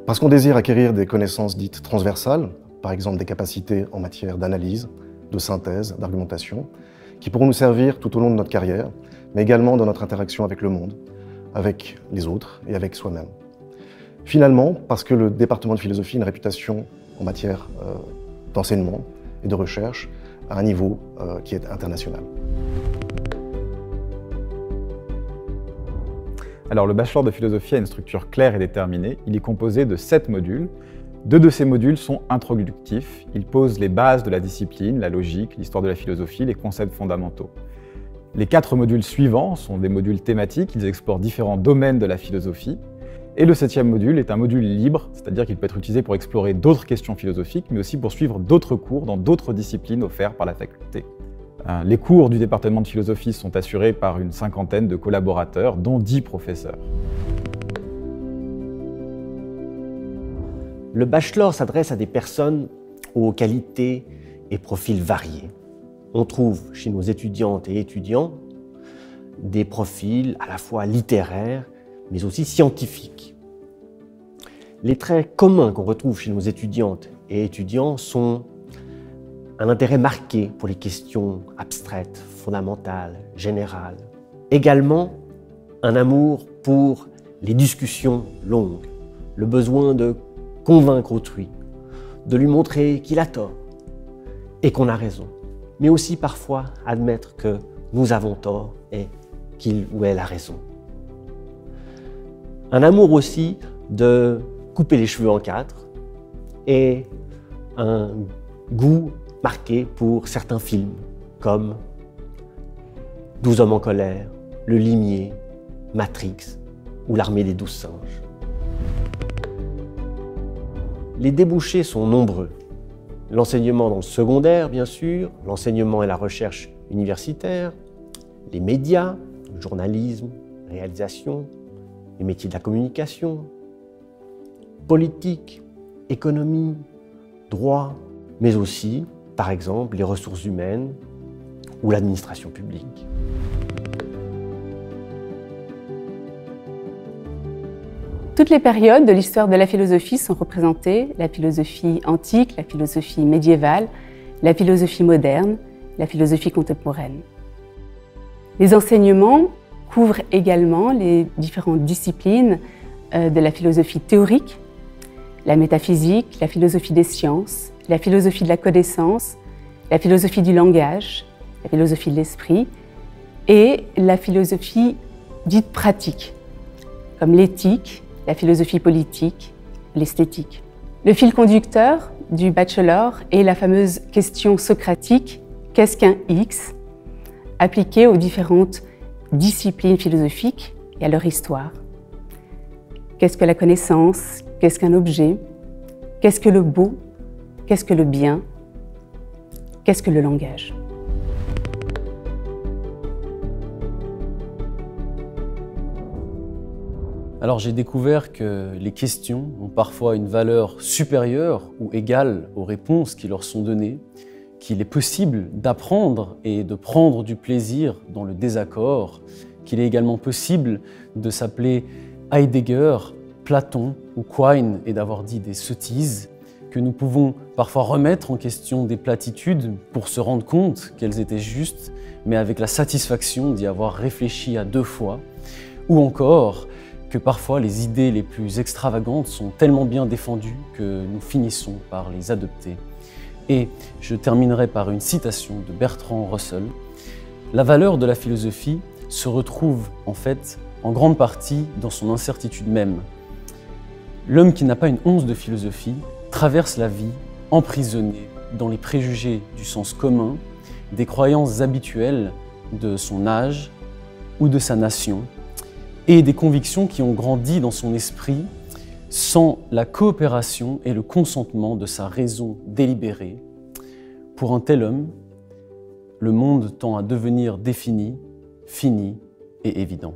Parce qu'on désire acquérir des connaissances dites transversales, par exemple des capacités en matière d'analyse, de synthèse, d'argumentation, qui pourront nous servir tout au long de notre carrière, mais également dans notre interaction avec le monde, avec les autres et avec soi-même. Finalement, parce que le département de philosophie a une réputation en matière d'enseignement et de recherche à un niveau qui est international. Alors, le bachelor de philosophie a une structure claire et déterminée. Il est composé de 7 modules. 2 de ces modules sont introductifs. Ils posent les bases de la discipline, la logique, l'histoire de la philosophie, les concepts fondamentaux. Les 4 modules suivants sont des modules thématiques. Ils explorent différents domaines de la philosophie. Et le 7e module est un module libre, c'est-à-dire qu'il peut être utilisé pour explorer d'autres questions philosophiques, mais aussi pour suivre d'autres cours dans d'autres disciplines offertes par la faculté. Les cours du département de philosophie sont assurés par une 50aine de collaborateurs, dont 10 professeurs. Le bachelor s'adresse à des personnes aux qualités et profils variés. On trouve chez nos étudiantes et étudiants des profils à la fois littéraires, mais aussi scientifiques. Les traits communs qu'on retrouve chez nos étudiantes et étudiants sont un intérêt marqué pour les questions abstraites, fondamentales, générales. Également, un amour pour les discussions longues, le besoin de convaincre autrui, de lui montrer qu'il a tort et qu'on a raison, mais aussi parfois admettre que nous avons tort et qu'il ou elle a raison. Un amour aussi de couper les cheveux en 4 et un goût marqué pour certains films comme 12 hommes en colère, Le Limier, Matrix ou L'Armée des 12 singes. Les débouchés sont nombreux. L'enseignement dans le secondaire, bien sûr, l'enseignement et la recherche universitaire, les médias, le journalisme, réalisation, les métiers de la communication, politique, économie, droit, mais aussi, par exemple, les ressources humaines ou l'administration publique. Toutes les périodes de l'histoire de la philosophie sont représentées, la philosophie antique, la philosophie médiévale, la philosophie moderne, la philosophie contemporaine. Les enseignements couvrent également les différentes disciplines de la philosophie théorique, la métaphysique, la philosophie des sciences, la philosophie de la connaissance, la philosophie du langage, la philosophie de l'esprit et la philosophie dite pratique, comme l'éthique, la philosophie politique, l'esthétique. Le fil conducteur du bachelor est la fameuse question socratique « Qu'est-ce qu'un X ?», appliquée aux différentes disciplines philosophiques et à leur histoire. Qu'est-ce que la connaissance? Qu'est-ce qu'un objet? Qu'est-ce que le beau? Qu'est-ce que le bien? Qu'est-ce que le langage? Alors j'ai découvert que les questions ont parfois une valeur supérieure ou égale aux réponses qui leur sont données, qu'il est possible d'apprendre et de prendre du plaisir dans le désaccord, qu'il est également possible de s'appeler Heidegger, Platon ou Quine et d'avoir dit des sottises, que nous pouvons parfois remettre en question des platitudes pour se rendre compte qu'elles étaient justes, mais avec la satisfaction d'y avoir réfléchi à 2 fois, ou encore que parfois les idées les plus extravagantes sont tellement bien défendues que nous finissons par les adopter. Et je terminerai par une citation de Bertrand Russell. La valeur de la philosophie se retrouve en fait en grande partie dans son incertitude même. L'homme qui n'a pas une once de philosophie traverse la vie emprisonné dans les préjugés du sens commun, des croyances habituelles de son âge ou de sa nation, et des convictions qui ont grandi dans son esprit sans la coopération et le consentement de sa raison délibérée. Pour un tel homme, le monde tend à devenir défini, fini et évident.